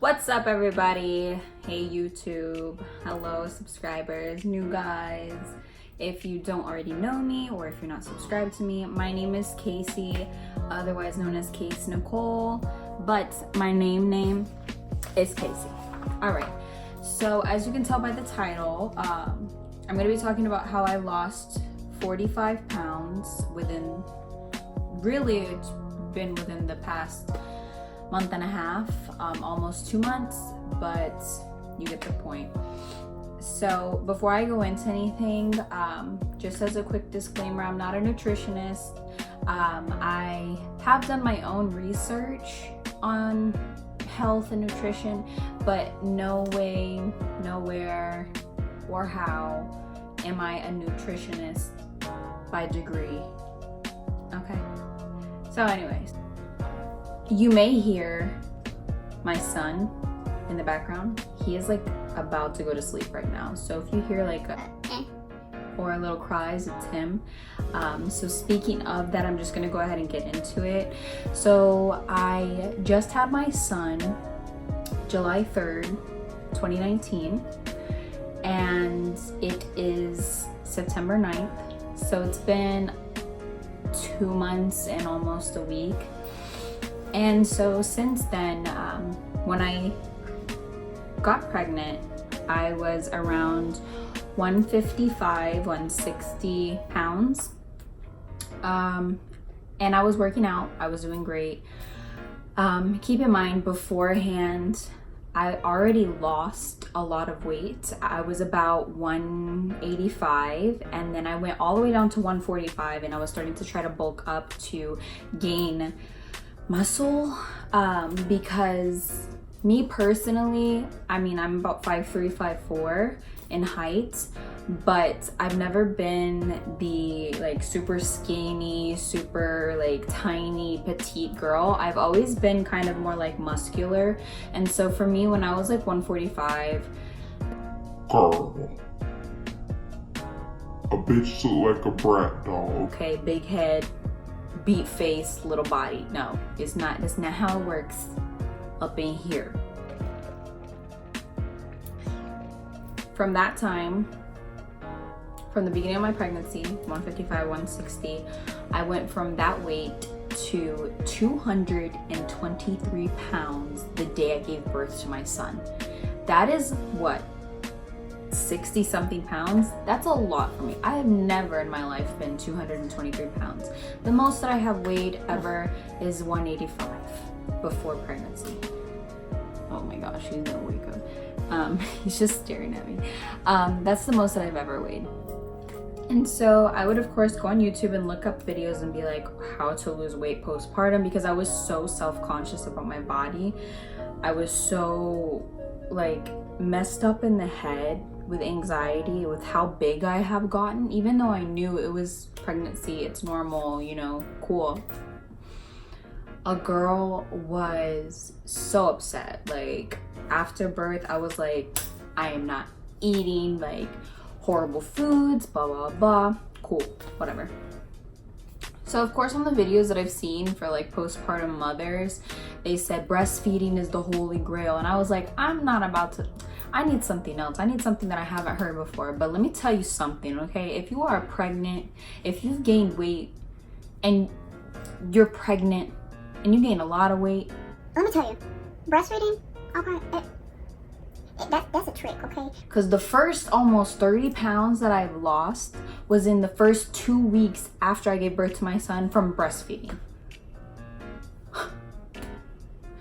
What's up, everybody? Hey YouTube, hello subscribers, new guys. If you don't already know me or if you're not subscribed to me, my name is Casey, otherwise known as KASE NICOLE, but my name is Casey. All right, so as you can tell by the title, I'm gonna be talking about how I lost 45 pounds within, really it's been within the past month and a half, almost 2 months, but you get the point. So before I go into anything, just as a quick disclaimer, I'm not a nutritionist. I have done my own research on health and nutrition, but no way, nowhere, or how am I a nutritionist by degree. Okay, so anyways, you may hear my son in the background. He is like about to go to sleep right now. So if you hear like or little cries, it's him. So speaking of that, I'm just gonna go ahead and get into it. So I just had my son July 3rd, 2019, and it is September 9th. So it's been 2 months and almost a week. And so since then, when I got pregnant, I was around 155, 160 pounds. And I was working out, I was doing great. Keep in mind, beforehand, I already lost a lot of weight. I was about 185, and then I went all the way down to 145, and I was starting to try to bulk up to gain muscle, because me personally, I mean, I'm about 5'3", 5'4" in height, but I've never been the like super skinny, super like tiny, petite girl. I've always been kind of more like muscular. And so for me, when I was like 145, girl, a bitch look like a brat dog. Okay, big head, beat face, little body. No, it's not. That's not how it works up in here. From that time, from the beginning of my pregnancy, 155, 160, I went from that weight to 223 pounds the day I gave birth to my son. That is what, 60 something pounds? That's a lot for me. I have never in my life been 223 pounds. The most that I have weighed ever is 185 before pregnancy. Oh my gosh, he's gonna wake up. He's just staring at me. That's the most that I've ever weighed. And so I would of course go on YouTube and look up videos and be like, how to lose weight postpartum, because I was so self-conscious about my body. I was so like messed up in the head with anxiety with how big I have gotten, even though I knew it was pregnancy, it's normal, you know, cool. A girl was so upset. Like after birth, I was like, I am not eating like horrible foods, blah, blah, blah. Cool, whatever. So of course on the videos that I've seen for like postpartum mothers, they said breastfeeding is the holy grail. And I was like, I'm not about to, I need something else. I need something that I haven't heard before. But let me tell you something, okay? If you are pregnant, if you've gained weight and you're pregnant and you gain a lot of weight, let me tell you, breastfeeding, okay, that's a trick, okay? Because the first almost 30 pounds that I've lost was in the first 2 weeks after I gave birth to my son from breastfeeding.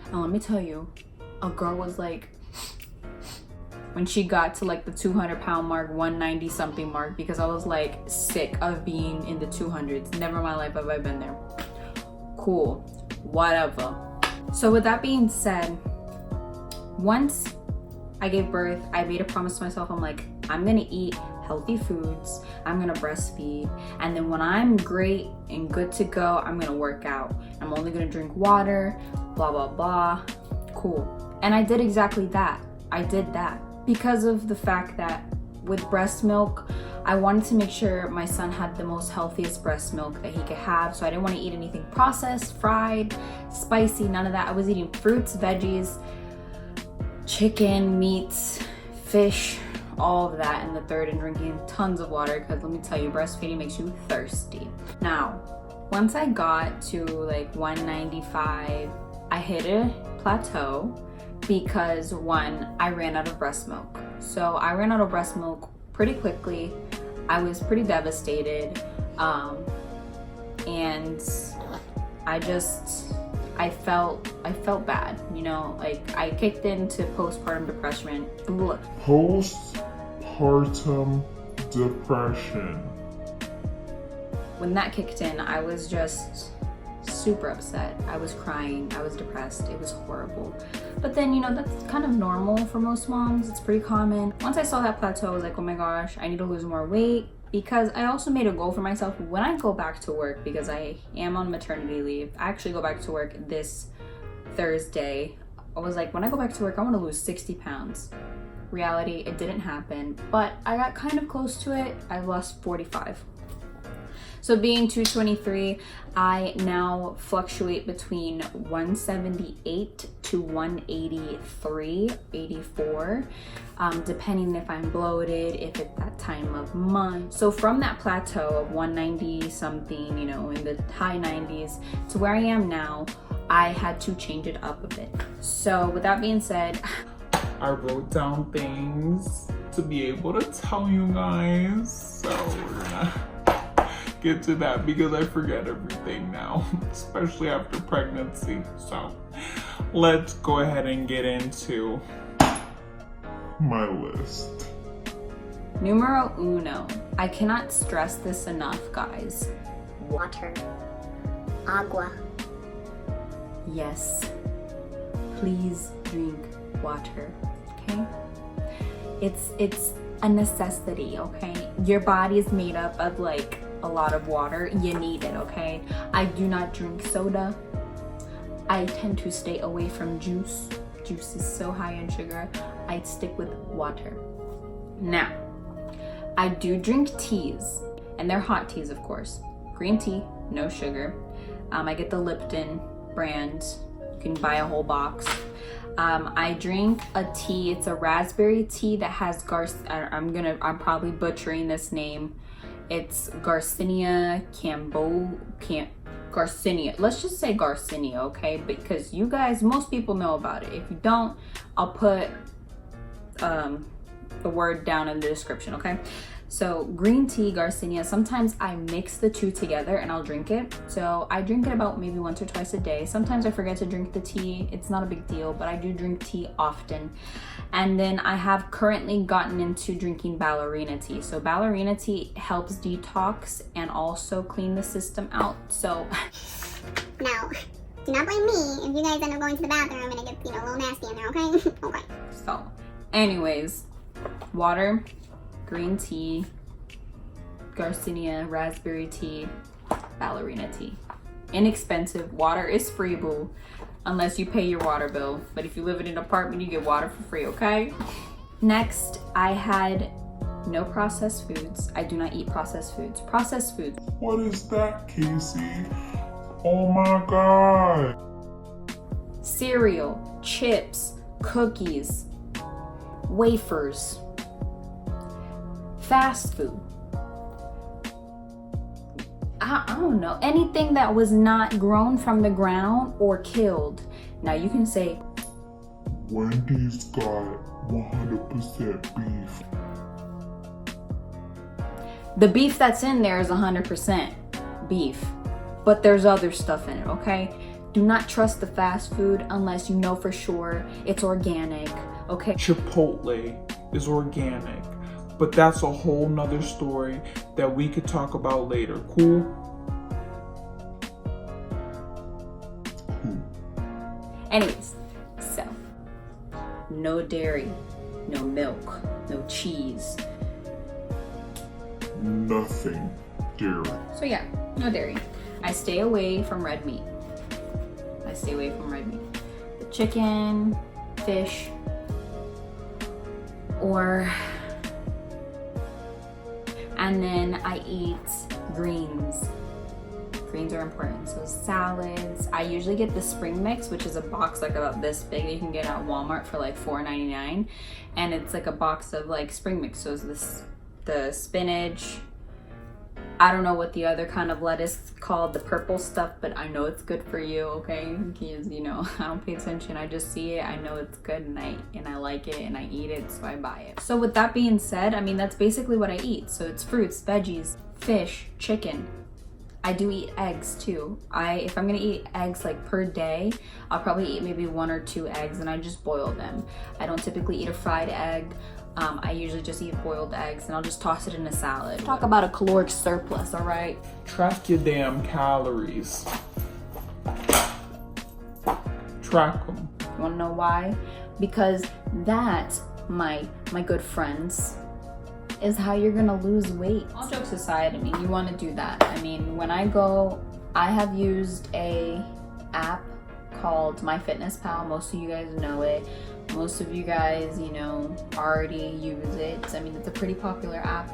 And let me tell you, a girl was like, when she got to like the 200-pound mark, 190 something mark, because I was like sick of being in the 200s. Never in my life have I been there. Cool, whatever. So with that being said, once I gave birth, I made a promise to myself. I'm like, I'm gonna eat healthy foods, I'm gonna breastfeed, and then when I'm great and good to go, I'm gonna work out. I'm only gonna drink water, blah, blah, blah. Cool. And I did exactly that. I did that because of the fact that with breast milk, I wanted to make sure my son had the most healthiest breast milk that he could have. So I didn't want to eat anything processed, fried, spicy, none of that. I was eating fruits, veggies, chicken, meats, fish, all of that in the third, and drinking tons of water, because let me tell you, breastfeeding makes you thirsty. Now, once I got to like 195, I hit a plateau because one, I ran out of breast milk. So I ran out of breast milk pretty quickly. I was pretty devastated, and I felt bad, you know, like I kicked into postpartum depression. Postpartum depression. When that kicked in, I was just super upset. I was crying, I was depressed, it was horrible. But then, you know, that's kind of normal for most moms, it's pretty common. Once I saw that plateau, I was like, oh my gosh, I need to lose more weight, because I also made a goal for myself when I go back to work, because I am on maternity leave. I actually go back to work this Thursday. I was like, when I go back to work, I want to lose 60 pounds. Reality, it didn't happen, but I got kind of close to it. I lost 45. So being 223, I now fluctuate between 178 to 183, 84, depending if I'm bloated, if it's that time of month. So from that plateau of 190 something, you know, in the high 90s to where I am now, I had to change it up a bit. So with that being said, I wrote down things to be able to tell you guys. So we're gonna get to that because I forget everything now, especially after pregnancy. So let's go ahead and get into My list. numero uno. I cannot stress this enough, guys. Water. Agua. Yes, please drink water, okay? It's a necessity, okay? Your body is made up of like a lot of water. You need it, okay? I do not drink soda. I tend to stay away from juice. Juice is so high in sugar. I stick with water. Now, I do drink teas, and they're hot teas, of course. Green tea, no sugar. I get the Lipton brand. You can buy a whole box. I drink a tea. It's a raspberry tea that has I'm probably butchering this name. It's Garcinia Garcinia. Let's just say Garcinia, okay? Because you guys, most people know about it. If you don't, I'll put the word down in the description, okay? So green tea, Garcinia, sometimes I mix the two together and I'll drink it. So I drink it about maybe once or twice a day. Sometimes I forget to drink the tea. It's not a big deal, but I do drink tea often. And then I have currently gotten into drinking ballerina tea. So ballerina tea helps detox and also clean the system out. So Now, do not blame me if you guys end up going to the bathroom and it gets, you know, a little nasty in there, okay? Okay. So anyways, water, green tea, Garcinia, raspberry tea, ballerina tea. Inexpensive. Water is free, boo, unless you pay your water bill. But if you live in an apartment, you get water for free, okay? Next, I had no processed foods. I do not eat processed foods. Processed foods. What is that, Casey? Oh my god. Cereal, chips, cookies, wafers, fast food. I don't know, anything that was not grown from the ground or killed. Now you can say Wendy's got 100% beef. the beef that's in there is 100% beef, but there's other stuff in it, okay? Do not trust the fast food unless you know for sure it's organic, okay? Chipotle is organic, but that's a whole nother story that we could talk about later. Cool? Anyways, so no dairy, no milk, no cheese. Nothing dairy. So yeah, no dairy. I stay away from red meat. The chicken, fish, and then I eat greens. greens are important. So salads, I usually get the spring mix, which is a box like about this big that you can get at Walmart for like $4.99, and it's like a box of like spring mix. So it's the spinach, I don't know what the other kind of lettuce called, the purple stuff, but I know it's good for you, okay? Because, you know, I don't pay attention. I just see it, I know it's good, and I like it, and I eat it, so I buy it. So with that being said, I mean, that's basically what I eat. So it's fruits, veggies, fish, chicken. I do eat eggs too. If I'm gonna eat eggs like per day, I'll probably eat maybe 1 or 2 eggs, and I just boil them. I don't typically eat a fried egg. I usually just eat boiled eggs, and I'll just toss it in a salad. Talk about a caloric surplus, all right? Track your damn calories. Track them. You wanna know why? Because that, my good friends, is how you're gonna lose weight. All jokes aside, I mean, you wanna do that. I mean, when I have used a app called MyFitnessPal. Most of you guys know it. Most of you guys, you know, already use it. I mean, it's a pretty popular app,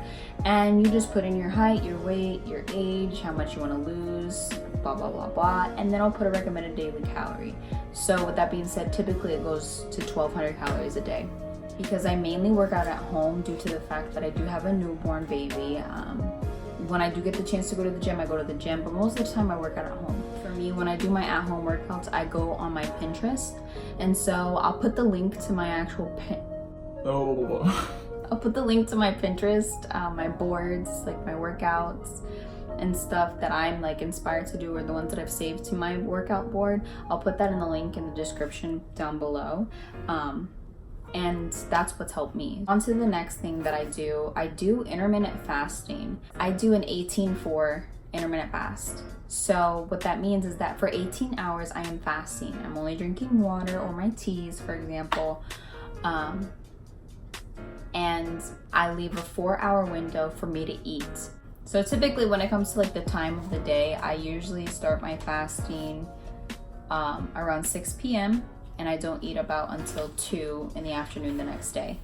and you just put in your height, your weight, your age, how much you want to lose, blah, blah, blah, blah, and then I'll put a recommended daily calorie. So with that being said, typically it goes to 1,200 calories a day. Because I mainly work out at home due to the fact that I do have a newborn baby. When I do get the chance to go to the gym, I go to the gym, but most of the time I work out at home. For me, when I do my at-home workouts, I go on my Pinterest, and so I'll put the link to my actual I'll put the link to my Pinterest, my boards, like my workouts and stuff that I'm like inspired to do, or the ones that I've saved to my workout board. I'll put that in the link in the description down below. And that's what's helped me. On to the next thing that I do intermittent fasting. I do an 18-4 intermittent fast. So what that means is that for 18 hours I am fasting. I'm only drinking water or my teas, for example. And I leave a 4-hour window for me to eat. So typically when it comes to like the time of the day, I usually start my fasting around 6 p.m. and I don't eat about until 2 in the afternoon the next day.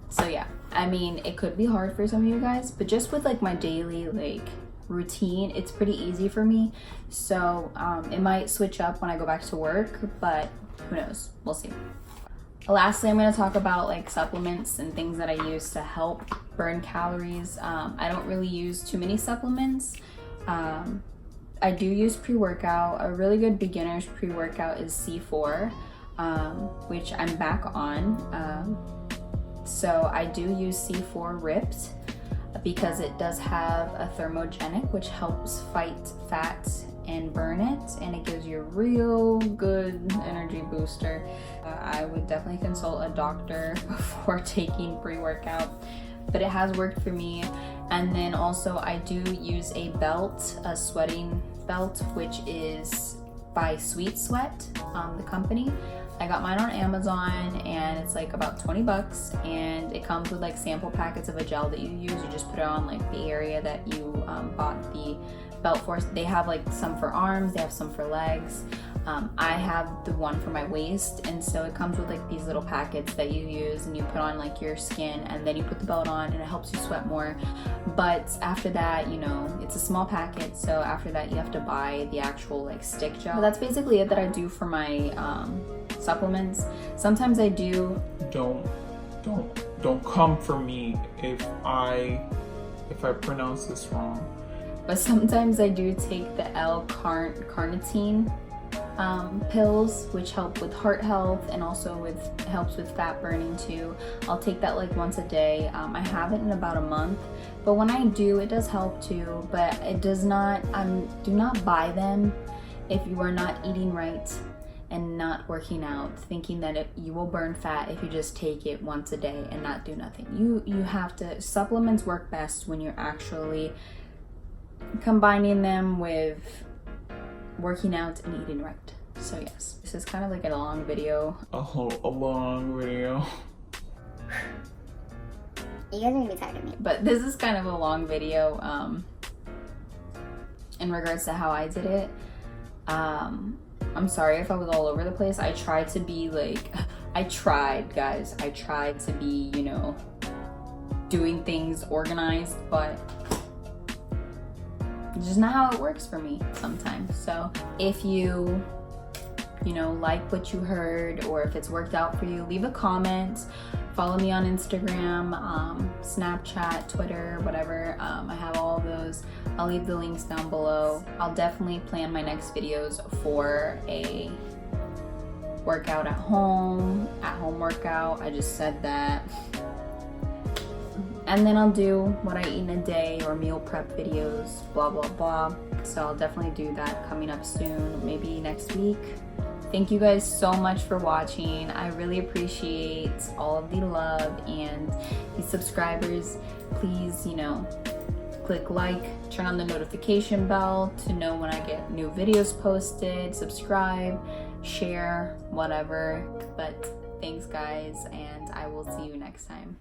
So yeah, I mean, it could be hard for some of you guys, but just with like my daily like routine, it's pretty easy for me. So it might switch up when I go back to work, but who knows, we'll see. Lastly, I'm going to talk about like supplements and things that I use to help burn calories. I don't really use too many supplements. I do use pre-workout. A really good beginner's pre-workout is C4, which I'm back on. So I do use C4 Ripped because it does have a thermogenic, which helps fight fat and burn it, and it gives you a real good energy booster. I would definitely consult a doctor before taking pre-workout, but it has worked for me. And then also I do use a belt, a sweating belt, which is by Sweet Sweat, the company. I got mine on Amazon, and it's like about 20 bucks, and it comes with like sample packets of a gel that you use. You just put it on like the area that you bought the belt for. They have like some for arms, they have some for legs. I have the one for my waist, and so it comes with like these little packets that you use and you put on like your skin, and then you put the belt on and it helps you sweat more. But after that, you know, it's a small packet, so after that you have to buy the actual like stick gel. But that's basically it that I do for my supplements. Sometimes I do. Don't come for me if I pronounce this wrong. But sometimes I do take the L-carnitine pills, which help with heart health and also helps with fat burning too. I'll take that like once a day. I haven't in about a month, but when I do, it does help too. But it does not. Do not buy them if you are not eating right and not working out, thinking that you will burn fat if you just take it once a day and not do nothing. You have to. Supplements work best when you're actually combining them with working out and eating right. So yes, this is kind of like a long video. A long video. You guys are gonna be tired of me. But this is kind of a long video in regards to how I did it. I'm sorry if I was all over the place. I tried to be like, guys. I tried to be, you know, doing things organized, but it's just not how it works for me sometimes. So if you know, like what you heard, or if it's worked out for you, leave a comment. Follow me on Instagram, Snapchat, Twitter, whatever. I have all of those. I'll leave the links down below. I'll definitely plan my next videos for a workout at home workout. I just said that. And then I'll do what I eat in a day or meal prep videos, blah, blah, blah. So I'll definitely do that coming up soon, maybe next week. Thank you guys so much for watching. I really appreciate all of the love and the subscribers. Please, you know, click like, turn on the notification bell to know when I get new videos posted, subscribe, share, whatever. But thanks guys, and I will see you next time.